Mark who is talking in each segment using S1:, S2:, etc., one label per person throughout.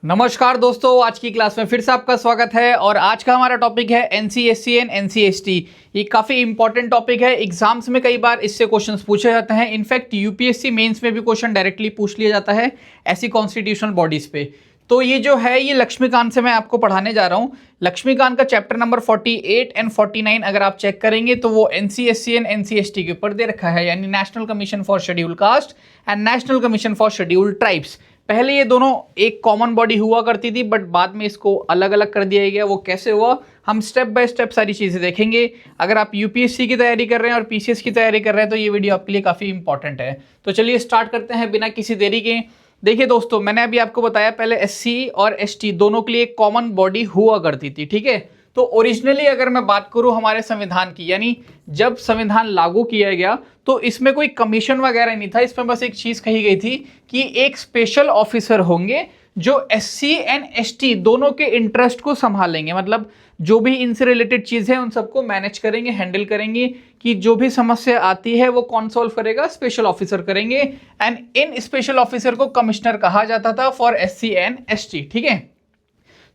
S1: नमस्कार दोस्तों, आज की क्लास में फिर से आपका स्वागत है। और आज का हमारा टॉपिक है NC/SC एंड NC/ST। ये काफ़ी इंपॉर्टेंट टॉपिक है, एग्जाम्स में कई बार इससे क्वेश्चंस पूछे जाते हैं। इनफैक्ट यूपीएससी मेंस में भी क्वेश्चन डायरेक्टली पूछ लिया जाता है ऐसी कॉन्स्टिट्यूशनल बॉडीज़ पे। तो ये जो है ये लक्ष्मीकांत से मैं आपको पढ़ाने जा रहा हूँ। लक्ष्मीकांत का चैप्टर नंबर 48 एंड 49 अगर आप चेक करेंगे तो वो NC/SC एंड NC/ST के ऊपर दे रखा है, यानी national commission for schedule caste and national commission for schedule tribes. पहले ये दोनों एक कॉमन बॉडी हुआ करती थी, बट बाद में इसको अलग अलग कर दिया गया। वो कैसे हुआ, हम स्टेप बाय स्टेप सारी चीज़ें देखेंगे। अगर आप यूपीएससी की तैयारी कर रहे हैं और पीसीएस की तैयारी कर रहे हैं तो ये वीडियो आपके लिए काफ़ी इंपॉर्टेंट है। तो चलिए स्टार्ट करते हैं बिना किसी देरी के। देखिए दोस्तों, मैंने अभी आपको बताया पहले SC और ST दोनों के लिए एक कॉमन बॉडी हुआ करती थी, ठीक है। तो ओरिजिनली अगर मैं बात करूं हमारे संविधान की, यानी जब संविधान लागू किया गया तो इसमें कोई कमीशन वगैरह नहीं था। इसमें बस एक चीज़ कही गई थी कि एक स्पेशल ऑफिसर होंगे जो SC एंड ST दोनों के इंटरेस्ट को संभालेंगे। मतलब जो भी इनसे रिलेटेड चीज़ है उन सबको मैनेज करेंगे, हैंडल करेंगे। कि जो भी समस्या आती है वो कौन सॉल्व करेगा, स्पेशल ऑफिसर करेंगे। एंड इन स्पेशल ऑफिसर को कमिश्नर कहा जाता था फॉर SC एंड ST, ठीक है।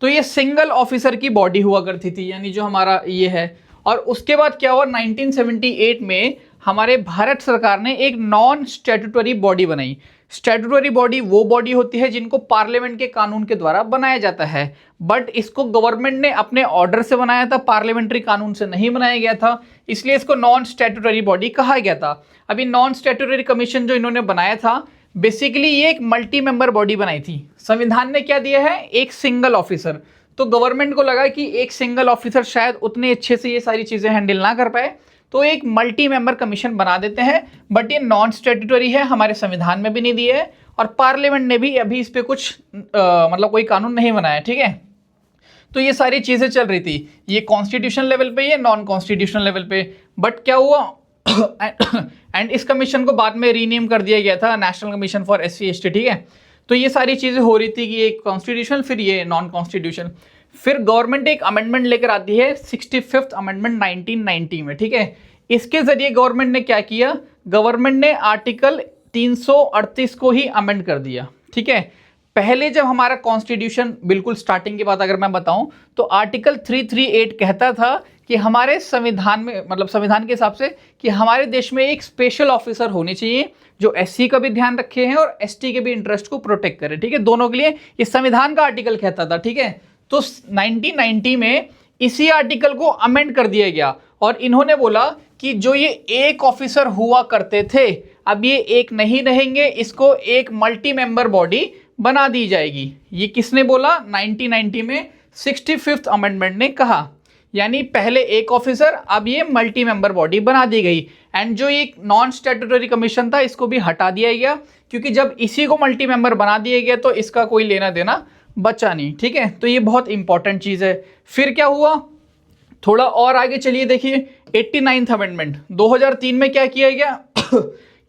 S1: तो ये सिंगल ऑफिसर की बॉडी हुआ करती थी, यानी जो हमारा ये है। और उसके बाद क्या हुआ, 1978 में हमारे भारत सरकार ने एक नॉन स्टैट्यूटरी बॉडी बनाई। स्टैट्यूटरी बॉडी वो बॉडी होती है जिनको पार्लियामेंट के कानून के द्वारा बनाया जाता है, बट इसको गवर्नमेंट ने अपने ऑर्डर से बनाया था, पार्लियामेंट्री कानून से नहीं बनाया गया था, इसलिए इसको नॉन स्टैट्यूटरी बॉडी कहा गया था। अभी नॉन स्टैट्यूटरी कमीशन जो इन्होंने बनाया था, बेसिकली ये एक मल्टी मेंबर बॉडी बनाई थी। संविधान ने क्या दिया है, एक सिंगल ऑफिसर। तो गवर्नमेंट को लगा कि एक सिंगल ऑफिसर शायद उतने अच्छे से ये सारी चीजें हैंडल ना कर पाए, तो एक मल्टी मेंबर कमीशन बना देते हैं। बट ये नॉन स्टैट्यूटरी है, हमारे संविधान में भी नहीं दिया है और पार्लियामेंट ने भी अभी इस पे कुछ मतलब कोई कानून नहीं बनाया, ठीक है। तो ये सारी चीजें चल रही थी, ये कॉन्स्टिट्यूशन लेवल पे, ये नॉन कॉन्स्टिट्यूशनल लेवल पे। बट क्या हुआ एंड इस कमीशन को बाद में रीनेम कर दिया गया था नेशनल कमीशन फॉर SC/ST, ठीक है। तो ये सारी चीज़ें हो रही थी कि एक कॉन्स्टिट्यूशन, फिर ये नॉन कॉन्स्टिट्यूशन। फिर गवर्नमेंट एक अमेंडमेंट लेकर आती है 65th अमेंडमेंट 1990 में, ठीक है। इसके जरिए गवर्नमेंट ने क्या किया, गवर्नमेंट ने आर्टिकल 338 को ही अमेंड कर दिया, ठीक है। पहले जब हमारा कॉन्स्टिट्यूशन बिल्कुल स्टार्टिंग की बात अगर मैं बताऊं तो आर्टिकल 338 कहता था कि हमारे संविधान में, मतलब संविधान के हिसाब से, कि हमारे देश में एक स्पेशल ऑफिसर होने चाहिए जो SC का भी ध्यान रखे हैं और ST के भी इंटरेस्ट को प्रोटेक्ट करे, ठीक है। दोनों के लिए ये संविधान का आर्टिकल कहता था, ठीक है। तो 1990 में इसी आर्टिकल को अमेंड कर दिया गया और इन्होंने बोला कि जो ये एक ऑफिसर हुआ करते थे अब ये एक नहीं रहेंगे, इसको एक मल्टी मेंबर बॉडी बना दी जाएगी। ये किसने बोला, 1990 में 65th अमेंडमेंट ने कहा। यानी पहले एक ऑफिसर, अब ये मल्टी मेंबर बॉडी बना दी गई। एंड जो एक नॉन स्टैट्यूटरी कमीशन था इसको भी हटा दिया गया, क्योंकि जब इसी को मल्टी मेंबर बना दिया गया तो इसका कोई लेना देना बचा नहीं, ठीक है। तो ये बहुत इंपॉर्टेंट चीज़ है। फिर क्या हुआ, थोड़ा और आगे चलिए, देखिए 89th अमेंडमेंट 2003 में क्या किया गया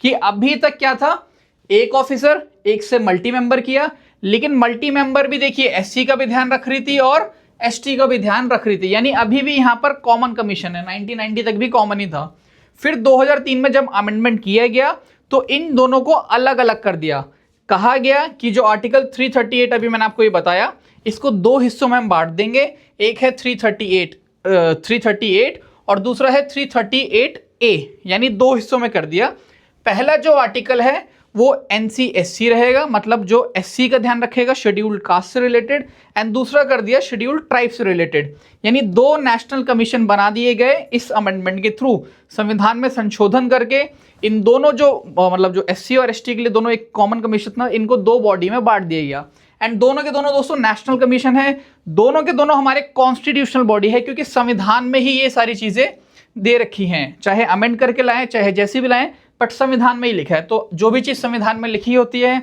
S1: कि अभी तक क्या था, एक ऑफिसर एक से मल्टी मेंबर किया, लेकिन मल्टी मेंबर भी देखिए SC का भी ध्यान रख रही थी और ST का भी ध्यान रख रही थी, यानी अभी भी यहाँ पर कॉमन कमीशन है। 1990 तक भी कॉमन ही था। फिर 2003 में जब अमेंडमेंट किया गया तो इन दोनों को अलग अलग कर दिया। कहा गया कि जो आर्टिकल 338 अभी मैंने आपको ये बताया, इसको दो हिस्सों में हम बांट देंगे। एक है 338 और दूसरा है 338A, यानी दो हिस्सों में कर दिया। पहला जो आर्टिकल है वो NC/SC रहेगा, मतलब जो SC का ध्यान रखेगा, शेड्यूल्ड कास्ट से रिलेटेड। एंड दूसरा कर दिया शेड्यूल्ड ट्राइब से रिलेटेड। यानी दो नेशनल कमीशन बना दिए गए इस अमेंडमेंट के थ्रू, संविधान में संशोधन करके। इन दोनों जो मतलब जो SC और ST के लिए दोनों एक कॉमन कमीशन था, इनको दो बॉडी में बांट दिया गया। एंड दोनों के दोनों दोस्तों नेशनल कमीशन है, दोनों के दोनों हमारे कॉन्स्टिट्यूशनल बॉडी है, क्योंकि संविधान में ही ये सारी चीजें दे रखी हैं। चाहे अमेंड करके लाएं, चाहे जैसी भी लाएं, बट संविधान में ही लिखा है। तो जो भी चीज संविधान में लिखी होती है,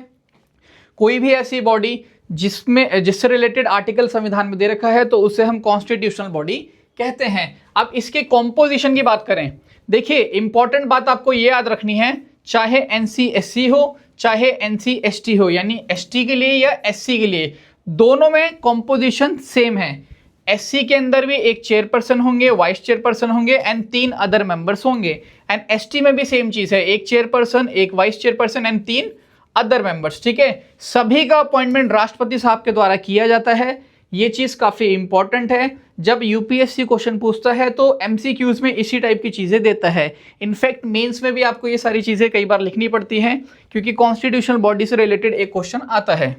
S1: कोई भी ऐसी बॉडी जिससे रिलेटेड आर्टिकल संविधान में दे रखा है, तो उसे हम कॉन्स्टिट्यूशनल बॉडी कहते हैं। अब इसके कॉम्पोजिशन की बात करें, देखिए इंपॉर्टेंट बात आपको ये याद रखनी है, चाहे NC/SC हो चाहे NC/ST हो, यानी ST के लिए या SC के लिए, दोनों में कॉम्पोजिशन सेम है। SC के अंदर भी एक चेयरपर्सन होंगे, वाइस चेयरपर्सन होंगे एंड 3 अदर मेंबर्स होंगे। एंड ST में भी सेम चीज है, एक चेयरपर्सन, एक vice chairperson and 3 other members, ठीक है। सभी का अपॉइंटमेंट राष्ट्रपति साहब के द्वारा किया जाता है। ये चीज काफी इंपॉर्टेंट है। जब यूपीएससी क्वेश्चन पूछता है तो एमसीक्यूज में इसी टाइप की चीजें देता है। इनफैक्ट मेंस में भी आपको ये सारी चीजें कई बार लिखनी पड़ती हैं, क्योंकि कॉन्स्टिट्यूशनल बॉडी से रिलेटेड एक क्वेश्चन आता है।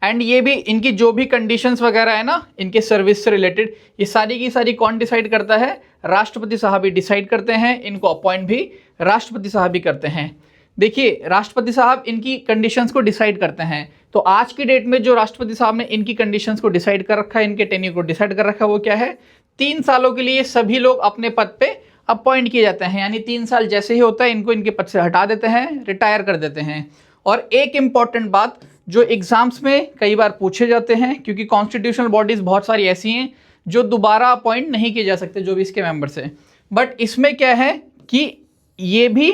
S1: एंड ये भी इनकी जो भी कंडीशंस वगैरह है ना, इनके सर्विस से रिलेटेड, ये सारी की सारी कौन डिसाइड करता है? राष्ट्रपति साहब ही डिसाइड करते हैं। इनको अपॉइंट भी राष्ट्रपति साहब ही करते हैं। देखिए, राष्ट्रपति साहब इनकी कंडीशंस को डिसाइड करते हैं। तो आज की डेट में जो राष्ट्रपति साहब ने इनकी कंडीशंस को डिसाइड कर रखा है, इनके टेन्यूर को डिसाइड कर रखा है, वो क्या है? 3 सालों के लिए सभी लोग अपने पद पे अपॉइंट किए जाते हैं। यानी 3 साल जैसे ही होता है इनको इनके पद से हटा देते हैं, रिटायर कर देते हैं। और एक इंपॉर्टेंट बात जो एग्जाम्स में कई बार पूछे जाते हैं, क्योंकि कॉन्स्टिट्यूशनल बॉडीज बहुत सारी ऐसी हैं जो दोबारा अपॉइंट नहीं किए जा सकते, जो भी इसके मेंबर्स हैं। बट इसमें क्या है कि ये भी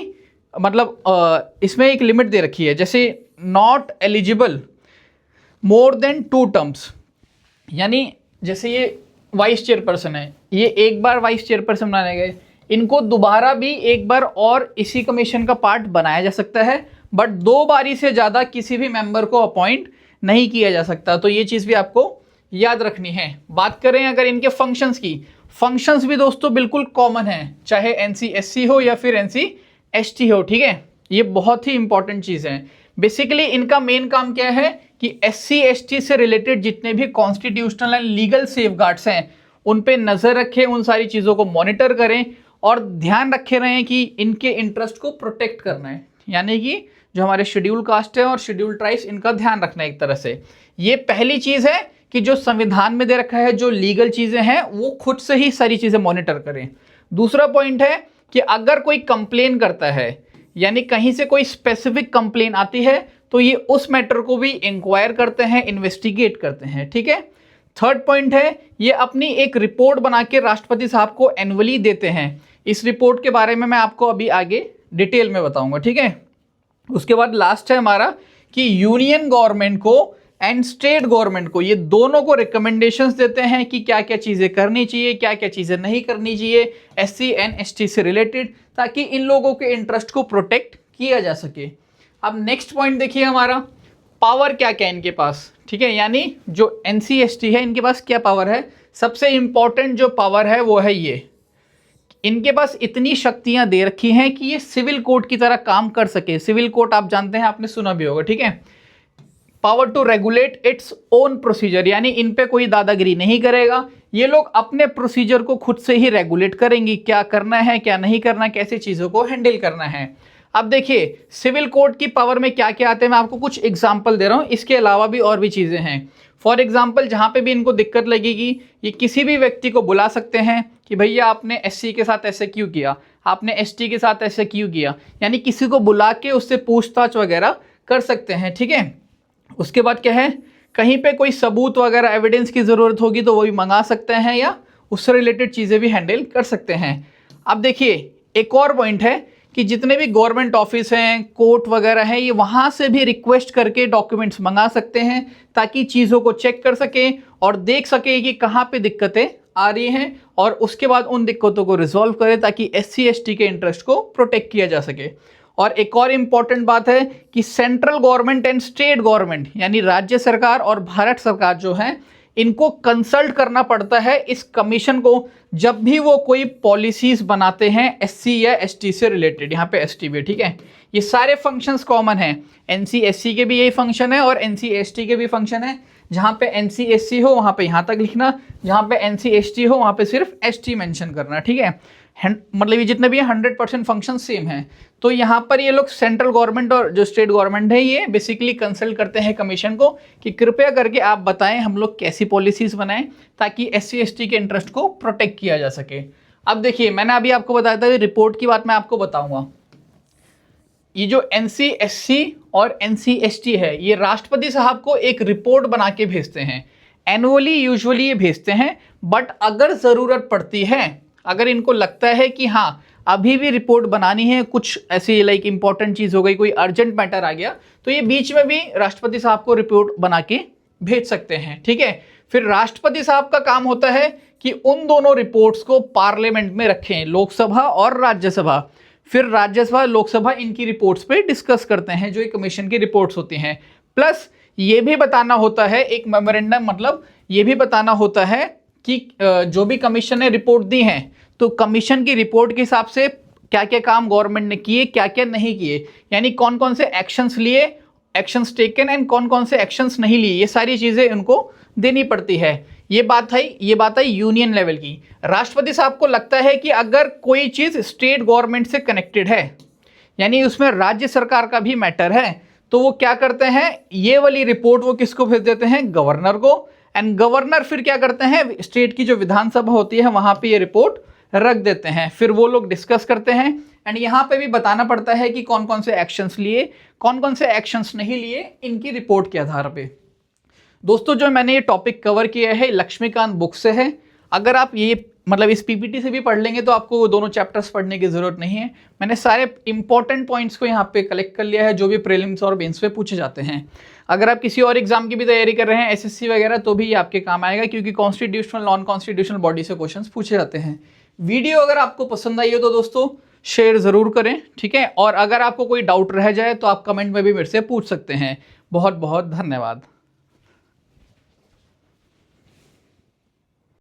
S1: मतलब इसमें एक लिमिट दे रखी है, जैसे not eligible more than 2 terms. यानी जैसे ये वाइस चेयरपर्सन है, ये एक बार वाइस चेयरपर्सन बनाए गए, इनको दोबारा भी एक बार और इसी कमीशन का पार्ट बनाया जा सकता है, बट 2 बारी से ज़्यादा किसी भी मेंबर को अपॉइंट नहीं किया जा सकता। तो ये चीज़ भी आपको याद रखनी है। बात करें अगर इनके फंक्शंस की, फंक्शंस भी दोस्तों बिल्कुल कॉमन है, चाहे एनसीएससी हो या फिर एनसीएसटी हो, ठीक है। ये बहुत ही इंपॉर्टेंट चीज़ है। बेसिकली इनका मेन काम क्या है कि एससी एसटी से रिलेटेड जितने भी कॉन्स्टिट्यूशनल एंड लीगल सेफगार्ड्स हैं उन पे नज़र रखें, उन सारी चीज़ों को मॉनिटर करें और ध्यान रखे रहें कि इनके इंटरेस्ट को प्रोटेक्ट करना है। यानी कि जो हमारे शेड्यूल कास्ट है और शेड्यूल ट्राइब्स, इनका ध्यान रखना है एक तरह से। ये पहली चीज़ है कि जो संविधान में दे रखा है, जो लीगल चीज़ें हैं, वो खुद से ही सारी चीज़ें मॉनिटर करें। दूसरा पॉइंट है कि अगर कोई कंप्लेन करता है, यानी कहीं से कोई स्पेसिफिक कंप्लेन आती है, तो ये उस मैटर को भी इंक्वायर करते हैं, इन्वेस्टिगेट करते हैं, ठीक है। थर्ड पॉइंट है, ये अपनी एक रिपोर्ट बना के राष्ट्रपति साहब को एनुअली देते हैं। इस रिपोर्ट के बारे में मैं आपको अभी आगे डिटेल में बताऊंगा, ठीक है। उसके बाद लास्ट है हमारा कि यूनियन गवर्नमेंट को एंड स्टेट गवर्नमेंट को, ये दोनों को रिकमेंडेशंस देते हैं कि क्या क्या चीज़ें करनी चाहिए, क्या क्या चीज़ें नहीं करनी चाहिए एससी एंड एसटी से रिलेटेड, ताकि इन लोगों के इंटरेस्ट को प्रोटेक्ट किया जा सके। अब नेक्स्ट पॉइंट देखिए हमारा, पावर क्या क्या इनके पास, ठीक है। यानी जो एनसी एसटी है इनके पास क्या पावर है? सबसे इंपॉर्टेंट जो पावर है वो है ये, इनके पास इतनी शक्तियां दे रखी हैं कि ये सिविल कोर्ट की तरह काम कर सके। सिविल कोर्ट आप जानते हैं, आपने सुना भी होगा, ठीक है। Power to regulate its own procedure, यानी इन पे कोई दादागिरी नहीं करेगा। ये लोग अपने प्रोसीजर को खुद से ही रेगुलेट करेंगी, क्या करना है क्या नहीं करना, कैसे चीज़ों को हैंडल करना है। अब देखिए सिविल कोर्ट की पावर में क्या क्या आते हैं, मैं आपको कुछ एग्जाम्पल दे रहा हूँ, इसके अलावा भी और भी चीज़ें हैं। फॉर एग्जाम्पल, जहाँ पे भी इनको दिक्कत लगेगी, ये किसी भी व्यक्ति को बुला सकते हैं कि भैया आपने एससी के साथ ऐसे क्यों किया, आपने एसटी के साथ ऐसे क्यों किया, यानी किसी को बुला के उससे पूछताछ वगैरह कर सकते हैं, ठीक है। उसके बाद क्या है, कहीं पे कोई सबूत वगैरह एविडेंस की ज़रूरत होगी तो वो भी मंगा सकते हैं, या उससे रिलेटेड चीज़ें भी हैंडल कर सकते हैं। अब देखिए एक और पॉइंट है कि जितने भी गवर्नमेंट ऑफिस हैं, कोर्ट वगैरह हैं, ये वहाँ से भी रिक्वेस्ट करके डॉक्यूमेंट्स मंगा सकते हैं, ताकि चीज़ों को चेक कर सकें और देख सकें कि कहाँ पे दिक्कतें आ रही हैं, और उसके बाद उन दिक्कतों को रिजॉल्व करें, ताकि एससी एसटी के इंटरेस्ट को प्रोटेक्ट किया जा सके। और एक और इम्पॉर्टेंट बात है कि central government and state government, यानी राज्य सरकार और भारत सरकार जो है, इनको कंसल्ट करना पड़ता है इस कमीशन को, जब भी वो कोई पॉलिसीज बनाते हैं एससी या एसटी से रिलेटेड। यहाँ पे एसटी भी, ठीक है। ये सारे फंक्शंस कॉमन हैं, एनसी एससी के भी यही फंक्शन है और एनसी एसटी के भी फंक्शन है। जहाँ पे एनसी एससी हो वहाँ पे यहाँ तक लिखना, जहाँ पे एनसी एसटी हो वहाँ पे सिर्फ एसटी मेंशन करना, ठीक है। मतलब ये जितने भी 100% फंक्शन सेम हैं। तो यहाँ पर ये लोग सेंट्रल गवर्नमेंट और जो स्टेट गवर्नमेंट है, ये बेसिकली कंसल्ट करते हैं कमीशन को कि कृपया करके आप बताएं हम लोग कैसी पॉलिसीज बनाएं ताकि एससी एसटी के इंटरेस्ट को प्रोटेक्ट किया जा सके। अब देखिए मैंने अभी आपको बताया था, रिपोर्ट की बात मैं आपको बताऊंगा। ये जो एनसीएससी और एनसीएसटी है, ये राष्ट्रपति साहब को एक रिपोर्ट बना के भेजते हैं, एनुअली यूजुअली ये भेजते हैं। बट अगर ज़रूरत पड़ती है, अगर इनको लगता है कि हाँ अभी भी रिपोर्ट बनानी है, कुछ ऐसी लाइक इंपॉर्टेंट चीज़ हो गई, कोई अर्जेंट मैटर आ गया, तो ये बीच में भी राष्ट्रपति साहब को रिपोर्ट बना के भेज सकते हैं, ठीक है। फिर राष्ट्रपति साहब का काम होता है कि उन दोनों रिपोर्ट्स को पार्लियामेंट में रखें, लोकसभा और राज्यसभा। फिर राज्यसभा लोकसभा इनकी रिपोर्ट्स पे डिस्कस करते हैं, जो कमीशन की रिपोर्ट्स होती हैं। प्लस ये भी बताना होता है, एक मेमोरेंडम मतलब ये भी बताना होता है कि जो भी कमीशन ने रिपोर्ट दी है, तो कमीशन की रिपोर्ट के हिसाब से क्या क्या काम गवर्नमेंट ने किए, क्या क्या नहीं किए, यानी कौन कौन से एक्शंस लिए, एक्शंस टेकन एंड कौन कौन से एक्शंस नहीं लिए, ये सारी चीजें उनको देनी पड़ती है। ये बात है यूनियन लेवल की। राष्ट्रपति साहब को लगता है कि अगर कोई चीज स्टेट गवर्नमेंट से कनेक्टेड है, यानी उसमें राज्य सरकार का भी मैटर है, तो वो क्या करते हैं, ये वाली रिपोर्ट वो किसको भेज देते हैं, गवर्नर को। एंड गवर्नर फिर क्या करते हैं, स्टेट की जो विधानसभा होती है वहां पे ये रिपोर्ट रख देते हैं, फिर वो लोग डिस्कस करते हैं। एंड यहाँ पे भी बताना पड़ता है कि कौन कौन से एक्शंस लिए, कौन कौन से एक्शंस नहीं लिए इनकी रिपोर्ट के आधार पे। दोस्तों जो मैंने ये टॉपिक कवर किया है लक्ष्मीकांत बुक से है। अगर आप ये मतलब इस पीपीटी से भी पढ़ लेंगे तो आपको वो दोनों चैप्टर्स पढ़ने की जरूरत नहीं है। मैंने सारे इंपॉर्टेंट पॉइंट्स को यहाँ पे कलेक्ट कर लिया है, जो भी प्रीलिम्स और मेंस पे पूछे जाते हैं। अगर आप किसी और एग्जाम की भी तैयारी कर रहे हैं, एसएससी वगैरह, तो भी ये आपके काम आएगा, क्योंकि कॉन्स्टिट्यूशनल नॉन कॉन्स्टिट्यूशनल बॉडी से क्वेश्चन पूछे जाते हैं। वीडियो अगर आपको पसंद आई हो तो दोस्तों शेयर जरूर करें, ठीक है। और अगर आपको कोई डाउट रह जाए तो आप कमेंट में भी मेरे से पूछ सकते हैं। बहुत बहुत धन्यवाद।